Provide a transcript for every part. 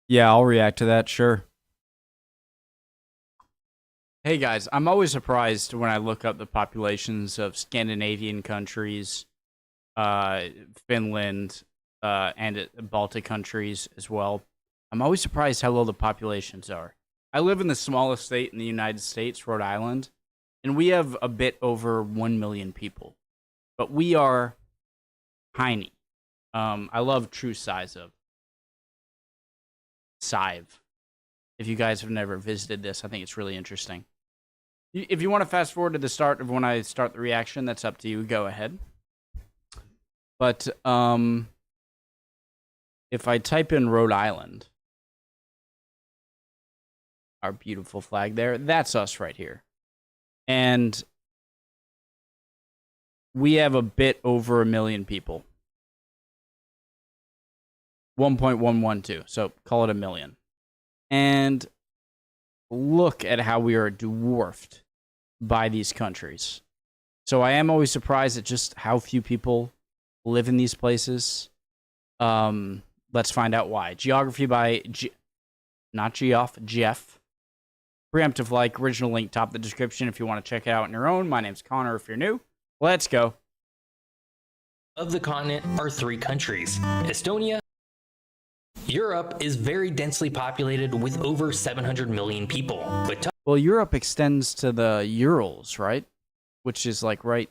Yeah, I'll react to that, sure. Hey guys, I'm always surprised when I look up the populations of Scandinavian countries, uh, Finland, and Baltic countries as well. I'm always surprised how low the populations are. I live in the smallest state in the United States, Rhode Island, and we have a bit over 1 million people. But we are tiny. I love true size of Sive. If you guys have never visited this, I think it's really interesting. If you want to fast forward to the start of when I start the reaction, that's up to you. Go ahead. But if I type in Rhode Island, our beautiful flag there, that's us right here. And we have a bit over 1 million people. 1.112, so call it 1 million. And look at how we are dwarfed by these countries. So I am always surprised at just how few people live in these places. Let's find out why. Geography by not Geoff, Jeff. Preemptive like, original link top of the description if you want to check it out on your own. My name's Connor if you're new. Let's go. Of the continent are 3 countries: Estonia. Europe is very densely populated with over 700 million people. But well, Europe extends to the Urals, right? Which is like right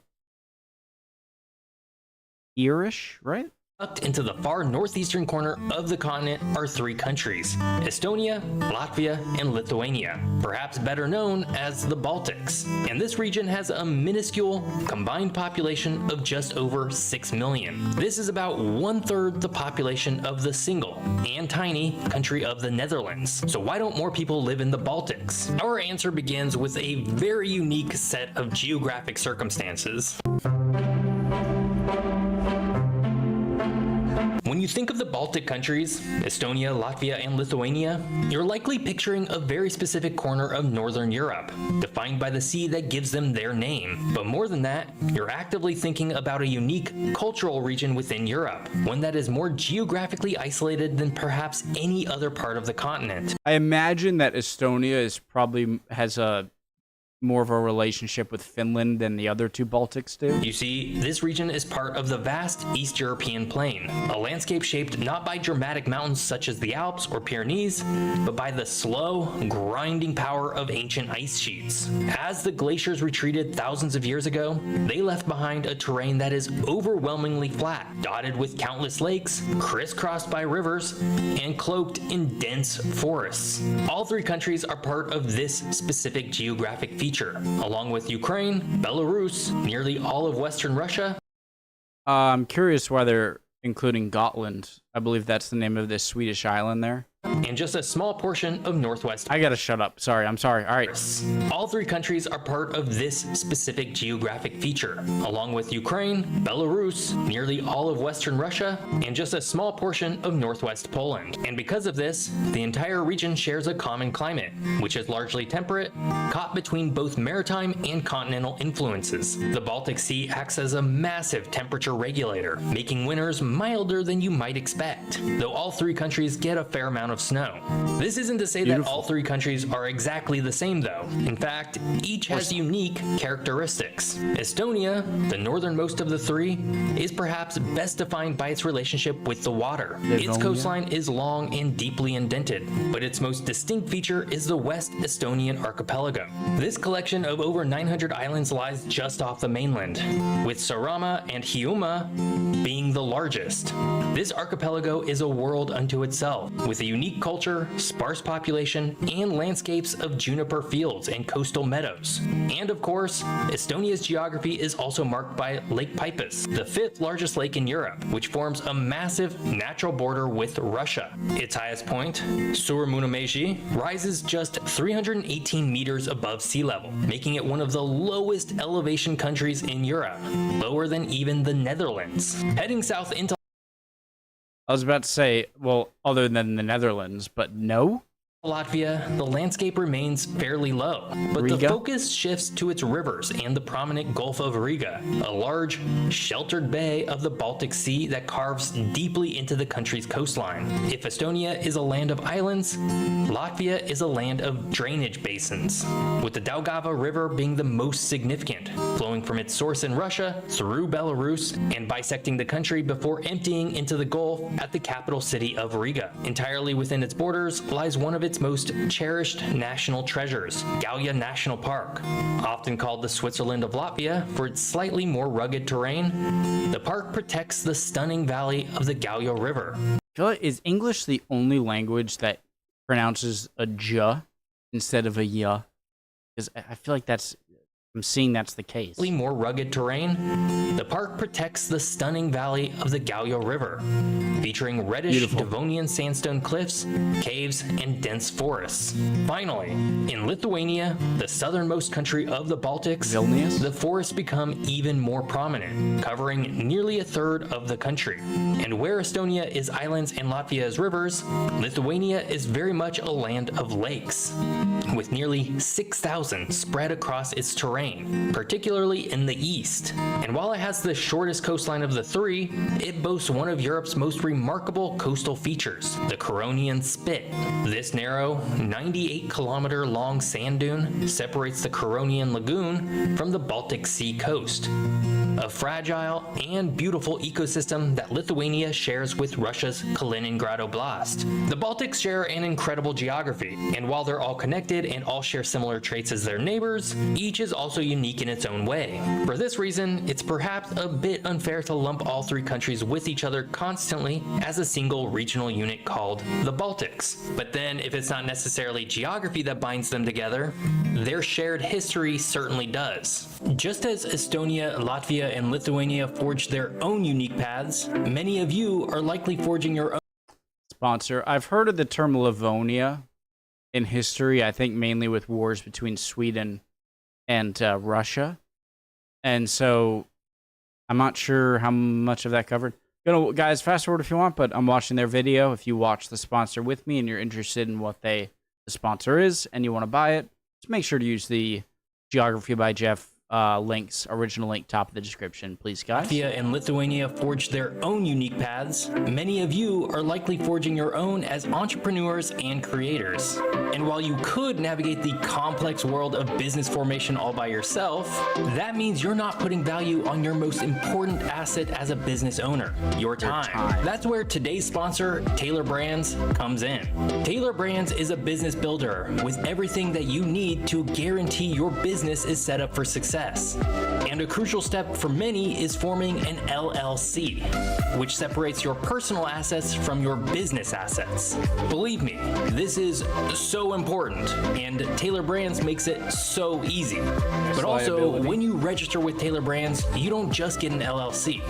here-ish, right? tucked into the far northeastern corner of the continent are 3 countries: Estonia, Latvia, and Lithuania, perhaps better known as the Baltics. And this region has a minuscule combined population of just over 6 million. This is about 1/3 the population of the single and tiny country of the Netherlands. So why don't more people live in the Baltics? Our answer begins with a very unique set of geographic circumstances. When you think of the Baltic countries, Estonia, Latvia, and Lithuania, you're likely picturing a very specific corner of Northern Europe, defined by the sea that gives them their name. But more than that, you're actively thinking about a unique cultural region within Europe, one that is more geographically isolated than perhaps any other part of the continent. I imagine that Estonia is probably has a more of a relationship with Finland than the other 2 Baltics do. You see, this region is part of the vast East European plain, a landscape shaped not by dramatic mountains such as the Alps or Pyrenees, but by the slow, grinding power of ancient ice sheets. As the glaciers retreated thousands of years ago, they left behind a terrain that is overwhelmingly flat, dotted with countless lakes, crisscrossed by rivers, and cloaked in dense forests. All 3 countries are part of this specific geographic feature, along with Ukraine, Belarus, nearly all of Western Russia. I'm curious why they're including Gotland. I believe that's the name of this Swedish island there. And just a small portion of Northwest. I gotta shut up. Sorry, I'm sorry. All right. All 3 countries are part of this specific geographic feature, along with Ukraine, Belarus, nearly all of Western Russia, and just a small portion of Northwest Poland. And because of this, the entire region shares a common climate, which is largely temperate, caught between both maritime and continental influences. The Baltic Sea acts as a massive temperature regulator, making winters milder than you might expect, though all 3 countries get a fair amount of snow. This isn't to say that all 3 countries are exactly the same though. In fact, each has unique characteristics. Estonia, the northernmost of the 3, is perhaps best defined by its relationship with the water. Its coastline is long and deeply indented, but its most distinct feature is the West Estonian archipelago. This collection of over 900 islands lies just off the mainland, with Saaremaa and Hiiumaa being the largest. This archipelago is a world unto itself, with a unique culture, sparse population, and landscapes of juniper fields and coastal meadows. And of course, Estonia's geography is also marked by Lake Peipus, the 5th largest lake in Europe, which forms a massive natural border with Russia. Its highest point, Suurmunamägi, rises just 318 meters above sea level, making it one of the lowest elevation countries in Europe, lower than even the Netherlands. Heading south into I was about to say, well, other than the Netherlands, but no? Latvia, the landscape remains fairly low, but the Riga? focus shifts to its rivers and the prominent Gulf of Riga, a large, sheltered bay of the Baltic Sea that carves deeply into the country's coastline. If Estonia is a land of islands, Latvia is a land of drainage basins, with the Daugava River being the most significant, flowing from its source in Russia through Belarus and bisecting the country before emptying into the Gulf at the capital city of Riga. Entirely within its borders lies one of its most cherished national treasures, Gauja National Park. Often called the Switzerland of Latvia for its slightly more rugged terrain, the park protects the stunning valley of the Gauja River. Is English the only language that pronounces a j instead of a y? Because I feel like I'm seeing that's the case. More rugged terrain, the park protects the stunning valley of the Gauja River, featuring reddish Devonian sandstone cliffs, caves, and dense forests. Finally, in Lithuania, the southernmost country of the Baltics, Vilnius? the forests become even more prominent, covering nearly a third of the country. And where Estonia is islands and Latvia is rivers, Lithuania is very much a land of lakes, with nearly 6,000 spread across its terrain, particularly in the east. And while it has the shortest coastline of the three, it boasts one of Europe's most remarkable coastal features, the Curonian Spit. This narrow, 98-kilometer long sand dune separates the Curonian Lagoon from the Baltic Sea coast, a fragile and beautiful ecosystem that Lithuania shares with Russia's Kaliningrad Oblast. The Baltics share an incredible geography, and while they're all connected and all share similar traits as their neighbors, each is also unique in its own way. For this reason, it's perhaps a bit unfair to lump all three countries with each other constantly as a single regional unit called the Baltics. But then, if it's not necessarily geography that binds them together, their shared history certainly does. Just as Estonia, Latvia, and Lithuania forged their own unique paths, many of you are likely forging your own. Sponsor. I've heard of the term Livonia in history, I think mainly with wars between Sweden and Russia. And so I'm not sure how much of that covered. Guys, fast forward if you want, but I'm watching their video. If you watch the sponsor with me and you're interested in what the sponsor is and you want to buy it, just make sure to use the Geography by Jeff links, original link top of the description, please, guys. Latvia and Lithuania forged their own unique paths. Many of you are likely forging your own as entrepreneurs and creators. And while you could navigate the complex world of business formation all by yourself, that means you're not putting value on your most important asset as a business owner, your time. That's where today's sponsor, Taylor Brands, comes in. Taylor Brands is a business builder with everything that you need to guarantee your business is set up for success. And a crucial step for many is forming an LLC, which separates your personal assets from your business assets. Believe me, this is so important, and Taylor Brands makes it so easy. But also, when you register with Taylor Brands, you don't just get an LLC.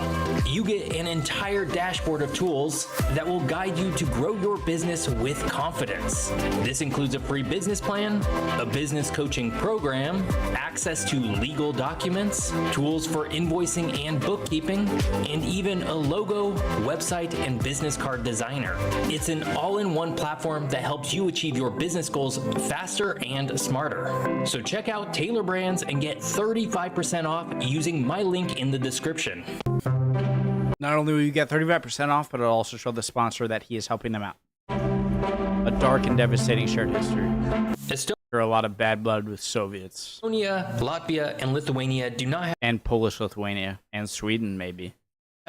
You get an entire dashboard of tools that will guide you to grow your business with confidence. This includes a free business plan, a business coaching program, access to legal documents, tools for invoicing and bookkeeping, and even a logo, website, and business card designer. It's an all-in-one platform that helps you achieve your business goals faster and smarter. So check out Taylor Brands and get 35% off using my link in the description. Not only will you get 35% off, but it'll also show the sponsor that he is helping them out. A dark and devastating shared history. There are a lot of bad blood with Soviets. Estonia, Latvia, and Lithuania do not have and Polish Lithuania and Sweden, maybe.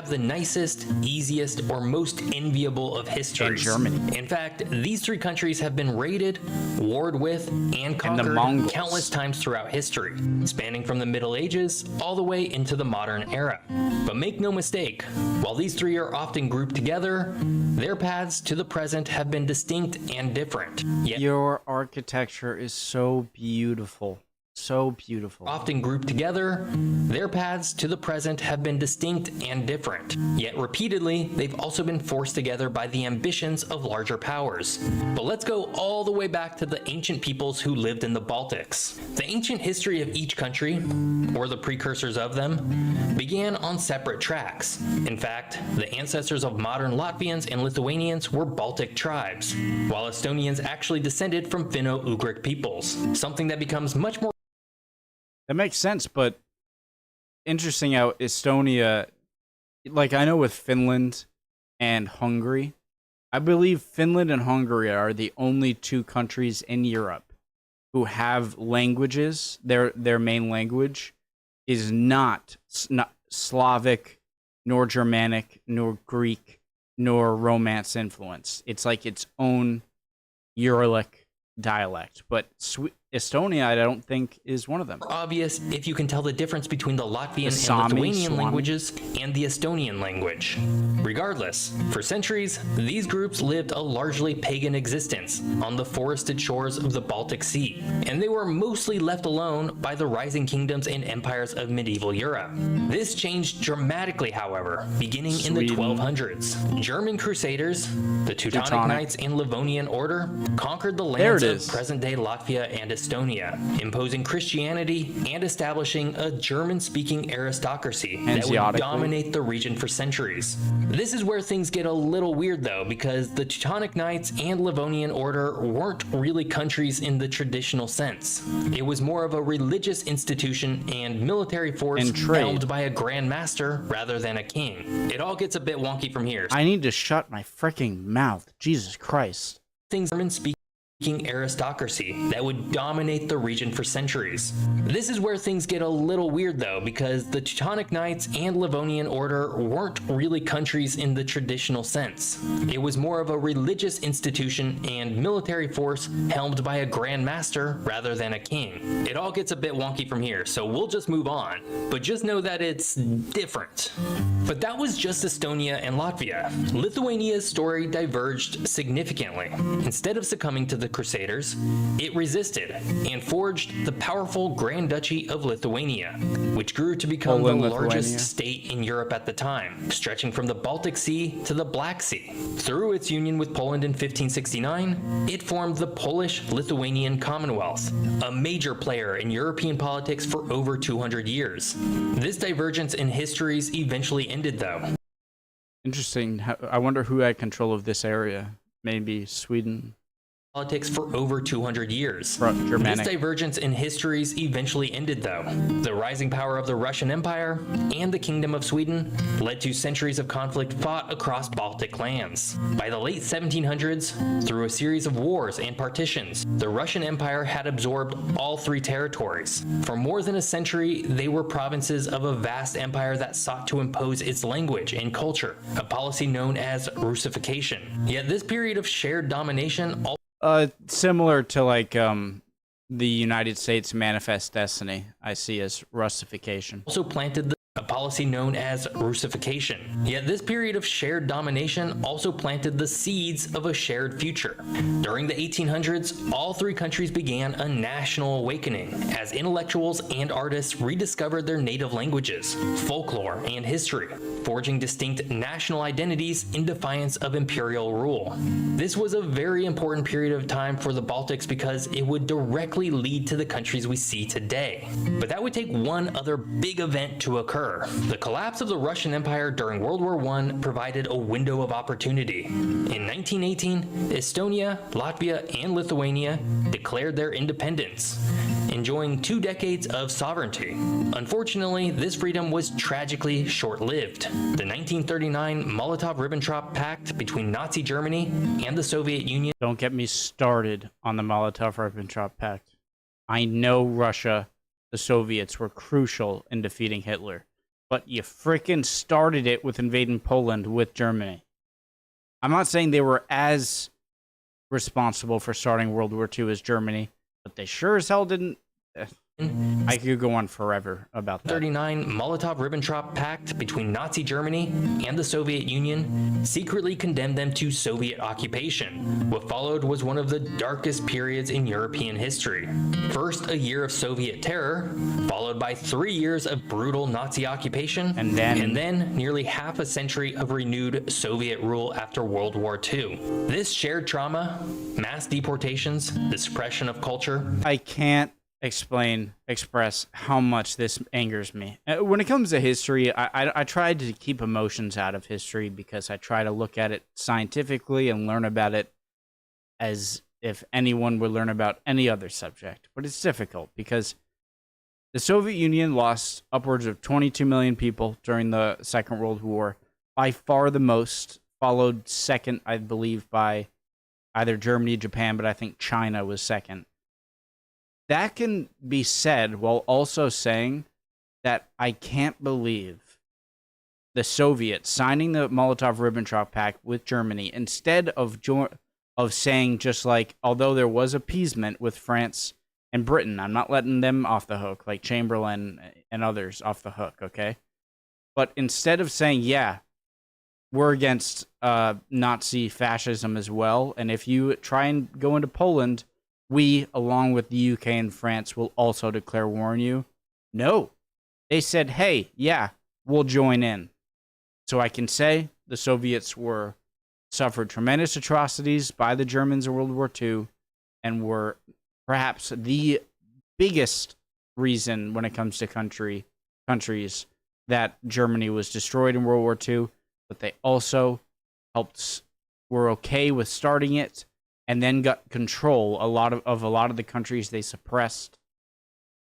The nicest, easiest, or most enviable of histories. And Germany. In fact, these three countries have been raided, warred with, and conquered countless times throughout history, spanning from the Middle Ages all the way into the modern era. But make no mistake, while these three are often grouped together, their paths to the present have been distinct and different. Yet your architecture is so beautiful. So beautiful. Often grouped together, their paths to the present have been distinct and different. Yet repeatedly, they've also been forced together by the ambitions of larger powers. But let's go all the way back to the ancient peoples who lived in the Baltics. The ancient history of each country, or the precursors of them, began on separate tracks. In fact, the ancestors of modern Latvians and Lithuanians were Baltic tribes, while Estonians actually descended from Finno-Ugric peoples, something that becomes much more. That makes sense, but interesting how Estonia, like I know with Finland and Hungary, I believe Finland and Hungary are the only two countries in Europe who have languages. Their main language is not Slavic, nor Germanic, nor Greek, nor Romance influence. It's like its own Uralic dialect, but Estonia, I don't think, is one of them. Obvious if you can tell the difference between the Latvian and Lithuanian languages and the Estonian language. Regardless, for centuries, these groups lived a largely pagan existence on the forested shores of the Baltic Sea, and they were mostly left alone by the rising kingdoms and empires of medieval Europe. This changed dramatically, however, beginning in the 1200s. German crusaders, the Teutonic Knights and Livonian Order, conquered the lands of present-day Latvia and Estonia, imposing Christianity and establishing a German-speaking aristocracy that would dominate the region for centuries. This is where things get a little weird though, because the Teutonic Knights and Livonian Order weren't really countries in the traditional sense. It was more of a religious institution and military force held by a grand master rather than a king. It all gets a bit wonky from here. I need to shut my freaking mouth. Jesus Christ. Things German-speaking aristocracy that would dominate the region for centuries. This is where things get a little weird though, because the Teutonic Knights and Livonian Order weren't really countries in the traditional sense. It was more of a religious institution and military force helmed by a grand master rather than a king. It all gets a bit wonky from here, so we'll just move on, but just know that it's different. But that was just Estonia and Latvia. Lithuania's story diverged significantly. Instead of succumbing to the Crusaders, it resisted and forged the powerful Grand Duchy of Lithuania, which grew to become the largest state in Europe at the time, stretching from the Baltic Sea to the Black Sea. Through its union with Poland in 1569, it formed the Polish-Lithuanian Commonwealth, a major player in European politics for over 200 years. This divergence in histories eventually ended though. Interesting. I wonder who had control of this area. Maybe Sweden. Politics for over 200 years. Germanic. This divergence in histories eventually ended though. The rising power of the Russian Empire and the Kingdom of Sweden led to centuries of conflict fought across Baltic lands. By the late 1700s, through a series of wars and partitions, the Russian Empire had absorbed all three territories. For more than a century, they were provinces of a vast empire that sought to impose its language and culture, a policy known as Russification. Yet this period of shared domination similar to like the United States Manifest Destiny, I see as Russification. Also planted a policy known as Russification. Yet this period of shared domination also planted the seeds of a shared future. During the 1800s, all three countries began a national awakening as intellectuals and artists rediscovered their native languages, folklore, and history, forging distinct national identities in defiance of imperial rule. This was a very important period of time for the Baltics because it would directly lead to the countries we see today. But that would take one other big event to occur. The collapse of the Russian Empire during World War I provided a window of opportunity. In 1918, Estonia, Latvia, and Lithuania declared their independence, enjoying 2 decades of sovereignty. Unfortunately, this freedom was tragically short-lived. The 1939 Molotov-Ribbentrop Pact between Nazi Germany and the Soviet Union. Don't get me started on the Molotov-Ribbentrop Pact. I know Russia, the Soviets, were crucial in defeating Hitler, but you frickin' started it with invading Poland with Germany. I'm not saying they were as responsible for starting World War II as Germany, but they sure as hell didn't. I could go on forever about that. 1939 Molotov-Ribbentrop Pact between Nazi Germany and the Soviet Union secretly condemned them to Soviet occupation. What followed was one of the darkest periods in European history. First, a year of Soviet terror, followed by 3 years of brutal Nazi occupation, and then nearly half a century of renewed Soviet rule after World War II. This shared trauma, mass deportations, the suppression of culture. I can't express how much this angers me. When it comes to history, I try to keep emotions out of history because I try to look at it scientifically and learn about it as if anyone would learn about any other subject. But it's difficult because the Soviet Union lost upwards of 22 million people during the Second World War, by far the most, followed second, I believe, by either Germany, Japan, but I think China was second. That can be said while also saying that I can't believe the Soviets signing the Molotov-Ribbentrop Pact with Germany instead of saying just like, although there was appeasement with France and Britain, I'm not letting them off the hook, like Chamberlain and others off the hook, okay? But instead of saying, yeah, we're against Nazi fascism as well, and if you try and go into Poland, we, along with the UK and France, will also declare war on you. No. They said, hey, yeah, we'll join in. So I can say the Soviets suffered tremendous atrocities by the Germans in World War II and were perhaps the biggest reason when it comes to countries that Germany was destroyed in World War II, but they also were okay with starting it and then got control a lot of the countries they suppressed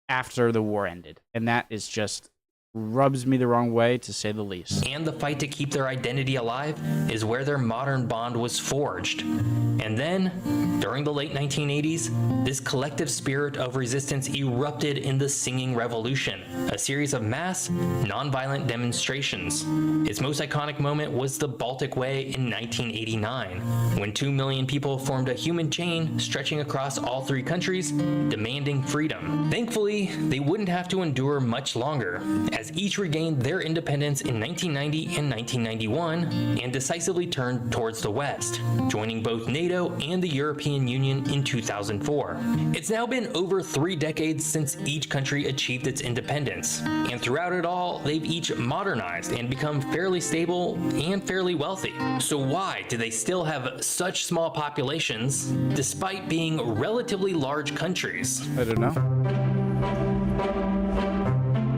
after the war ended. And that is just rubs me the wrong way, to say the least. And the fight to keep their identity alive is where their modern bond was forged. And then, during the late 1980s, this collective spirit of resistance erupted in the Singing Revolution, a series of mass, nonviolent demonstrations. Its most iconic moment was the Baltic Way in 1989, when 2 million people formed a human chain stretching across all 3 countries, demanding freedom. Thankfully, they wouldn't have to endure much longer, as each regained their independence in 1990 and 1991 and decisively turned towards the West, joining both NATO and the European Union in 2004. It's now been over 3 decades since each country achieved its independence, and throughout it all, they've each modernized and become fairly stable and fairly wealthy. So why do they still have such small populations despite being relatively large countries? I don't know.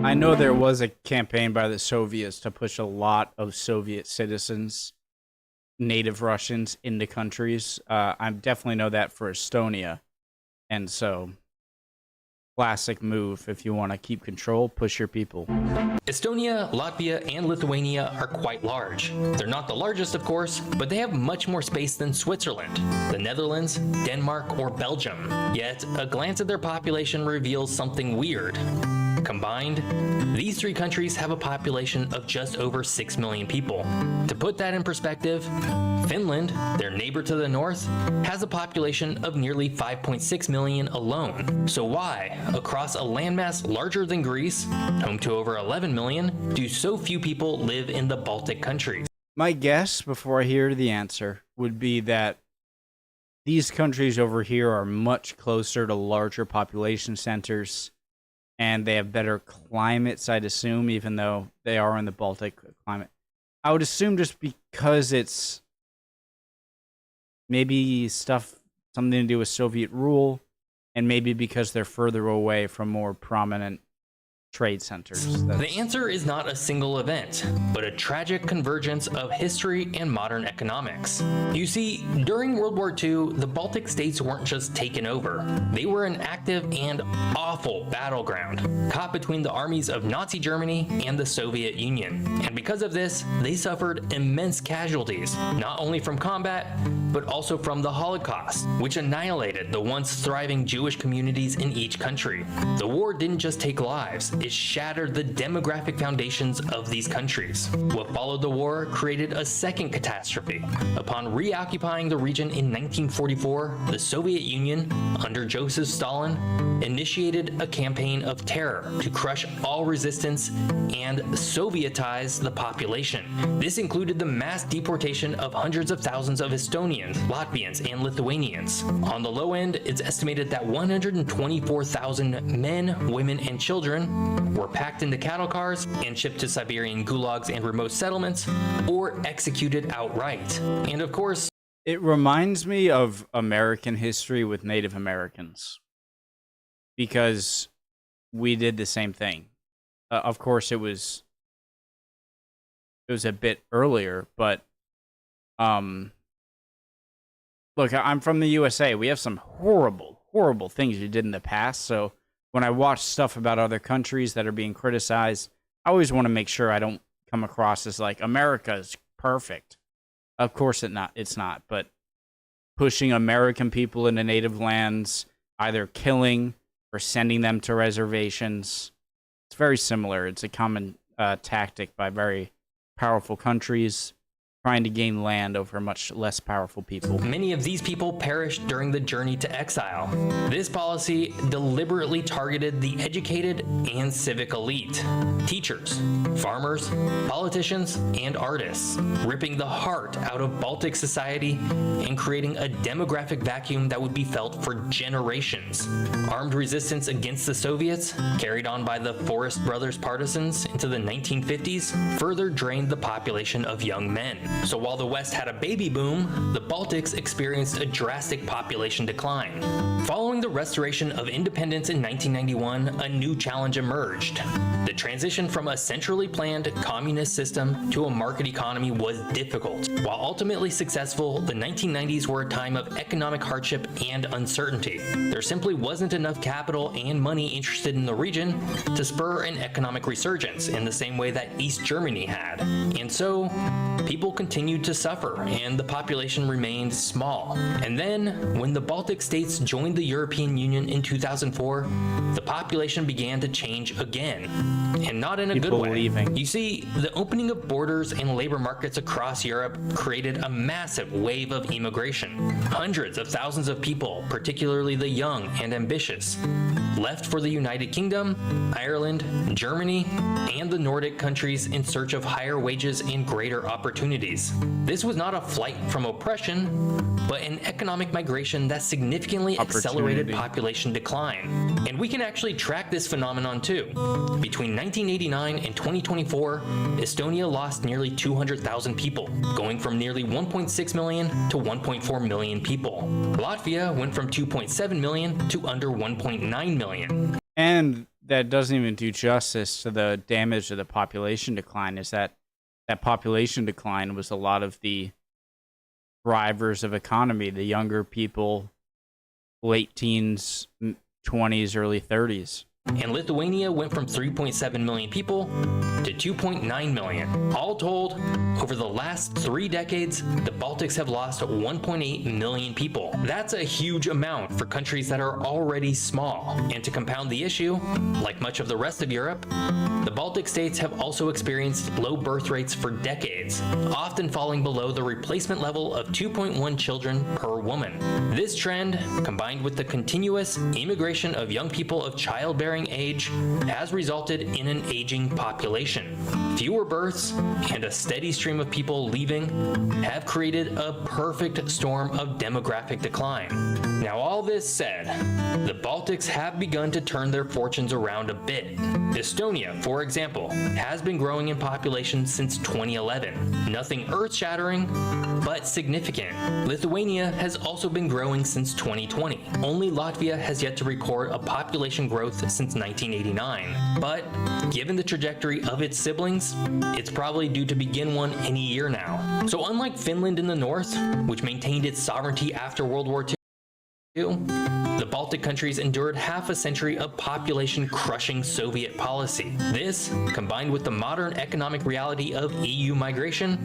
I know there was a campaign by the Soviets to push a lot of Soviet citizens, native Russians, into countries. I definitely know that for Estonia. And so, classic move. If you want to keep control, push your people. Estonia, Latvia, and Lithuania are quite large. They're not the largest, of course, but they have much more space than Switzerland, the Netherlands, Denmark, or Belgium. Yet, a glance at their population reveals something weird. Combined, these 3 countries have a population of just over 6 million people. To put that in perspective, Finland, their neighbor to the north, has a population of nearly 5.6 million alone. So why, across a landmass larger than Greece, home to over 11 million, do so few people live in the Baltic countries? My guess, before I hear the answer, would be that these countries over here are much closer to larger population centers, and they have better climates, I'd assume, even though they are in the Baltic climate. I would assume just because it's maybe something to do with Soviet rule, and maybe because they're further away from more prominent trade centers. The answer is not a single event, but a tragic convergence of history and modern economics. You see, during World War II, the Baltic states weren't just taken over. They were an active and awful battleground, caught between the armies of Nazi Germany and the Soviet Union. And because of this, they suffered immense casualties, not only from combat, but also from the Holocaust, which annihilated the once thriving Jewish communities in each country. The war didn't just take lives, it shattered the demographic foundations of these countries. What followed the war created a second catastrophe. Upon reoccupying the region in 1944, the Soviet Union, under Joseph Stalin, initiated a campaign of terror to crush all resistance and Sovietize the population. This included the mass deportation of hundreds of thousands of Estonians, Latvians, and Lithuanians. On the low end, it's estimated that 124,000 men, women, and children were packed into cattle cars and shipped to Siberian gulags and remote settlements, or executed outright. And of course, it reminds me of American history with Native Americans, because we did the same thing. Of course, it was a bit earlier, but look, I'm from the USA. We have some horrible things we did in the past. So when I watch stuff about other countries that are being criticized, I always want to make sure I don't come across as like America's perfect. Of course it's not, but pushing American people into native lands, either killing or sending them to reservations, it's very similar. It's a common tactic by very powerful countries trying to gain land over much less powerful people. Many of these people perished during the journey to exile. This policy deliberately targeted the educated and civic elite, teachers, farmers, politicians, and artists, ripping the heart out of Baltic society and creating a demographic vacuum that would be felt for generations. Armed resistance against the Soviets, carried on by the Forest Brothers partisans into the 1950s, further drained the population of young men. So while the West had a baby boom, the Baltics experienced a drastic population decline. Following the restoration of independence in 1991, a new challenge emerged. The transition from a centrally planned communist system to a market economy was difficult. While ultimately successful, the 1990s were a time of economic hardship and uncertainty. There simply wasn't enough capital and money interested in the region to spur an economic resurgence in the same way that East Germany had. And so, people continued to suffer, and the population remained small. And then, when the Baltic states joined the European Union in 2004, the population began to change again. And not in a good way. Leaving. You see, the opening of borders and labor markets across Europe created a massive wave of immigration. Hundreds of thousands of people, particularly the young and ambitious, left for the United Kingdom, Ireland, Germany, and the Nordic countries in search of higher wages and greater opportunities. This was not a flight from oppression, but an economic migration that significantly accelerated population decline. And we can actually track this phenomenon too. Between 1989 and 2024, Estonia lost nearly 200,000 people, going from nearly 1.6 million to 1.4 million people. Latvia went from 2.7 million to under 1.9 million. And that doesn't even do justice to the damage of the population decline, is that population decline was a lot of the drivers of economy, the younger people, late teens, 20s, early 30s. And Lithuania went from 3.7 million people to 2.9 million. All told, over the last 3 decades, the Baltics have lost 1.8 million people. That's a huge amount for countries that are already small. And to compound the issue, like much of the rest of Europe, the Baltic states have also experienced low birth rates for decades, often falling below the replacement level of 2.1 children per woman. This trend, combined with the continuous immigration of young people of childbearing age, has resulted in an aging population. Fewer births and a steady stream of people leaving have created a perfect storm of demographic decline. Now, all this said, the Baltics have begun to turn their fortunes around a bit. Estonia, for example, has been growing in population since 2011. Nothing earth-shattering, but significant. Lithuania has also been growing since 2020. Only Latvia has yet to record a population growth since 1989. But given the trajectory of its siblings, it's probably due to begin one any year now. So unlike Finland in the north, which maintained its sovereignty after World War II, The Baltic countries endured half a century of population-crushing Soviet policy. This, combined with the modern economic reality of EU migration,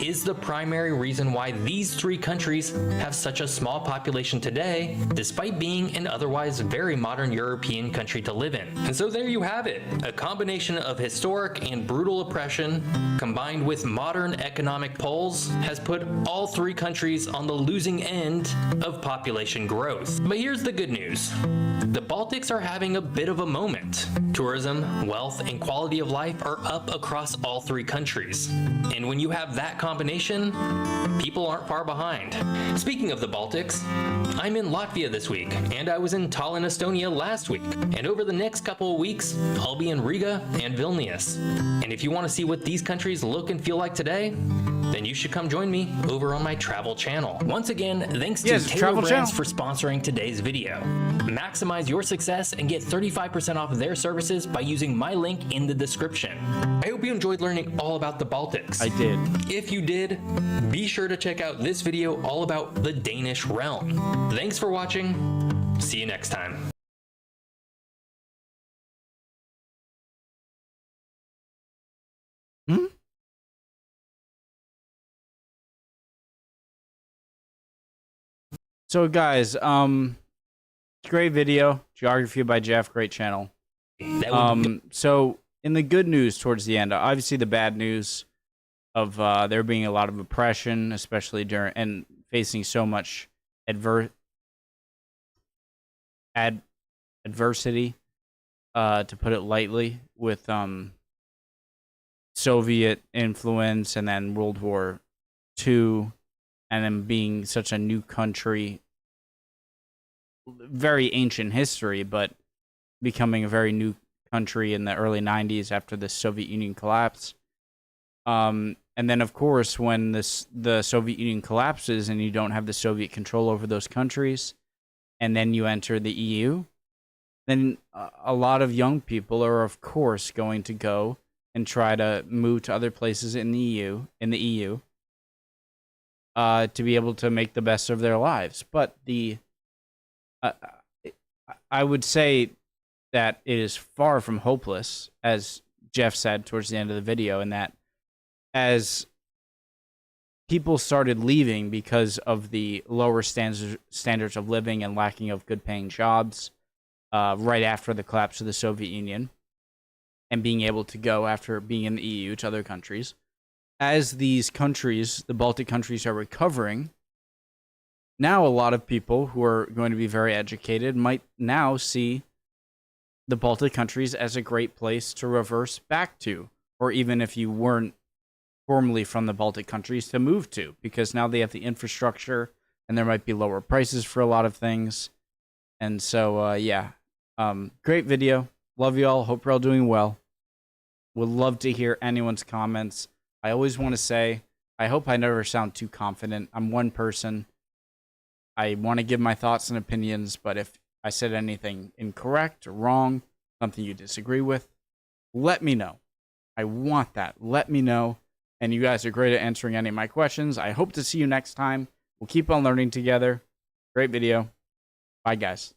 is the primary reason why these three countries have such a small population today, despite being an otherwise very modern European country to live in. And so there you have it, a combination of historic and brutal oppression, combined with modern economic poles, has put all three countries on the losing end of population growth. But here's the good news. The Baltics are having a bit of a moment. Tourism, wealth, and quality of life are up across all three countries. And when you have that combination, people aren't far behind. Speaking of the Baltics, I'm in Latvia this week, and I was in Tallinn, Estonia last week. And over the next couple of weeks, I'll be in Riga and Vilnius. And if you want to see what these countries look and feel like today, then you should come join me over on my travel channel. Once again, thanks to Taylor Brands for sponsoring today's video. Maximize your success and get 35% off of their services by using my link in the description. I hope you enjoyed learning all about the Baltics. I did. If you did, be sure to check out this video all about the Danish realm. Thanks for watching. See you next time. So guys, great video, Geography by Jeff, great channel. So in the good news towards the end, obviously the bad news of there being a lot of oppression, especially during and facing so much adversity, to put it lightly, with Soviet influence and then World War II, and then being such a new country. Very ancient history, but becoming a very new country in the early 90s after the Soviet Union collapse. And then, of course, when the Soviet Union collapses and you don't have the Soviet control over those countries, and then you enter the EU, then a lot of young people are, of course, going to go and try to move to other places in the EU, to be able to make the best of their lives. But I would say that it is far from hopeless, as Jeff said towards the end of the video, and that as people started leaving because of the lower standards of living and lacking of good paying jobs right after the collapse of the Soviet Union, and being able to go after being in the EU to other countries, as these countries, the Baltic countries, are recovering, now a lot of people who are going to be very educated might now see the Baltic countries as a great place to reverse back to, or even if you weren't formerly from the Baltic countries, to move to, because now they have the infrastructure and there might be lower prices for a lot of things. And so, yeah, great video. Love you all. Hope you're all doing well. Would love to hear anyone's comments. I always want to say, I hope I never sound too confident. I'm one person. I want to give my thoughts and opinions, but if I said anything incorrect or wrong, something you disagree with, let me know. I want that. Let me know. And you guys are great at answering any of my questions. I hope to see you next time. We'll keep on learning together. Great video. Bye, guys.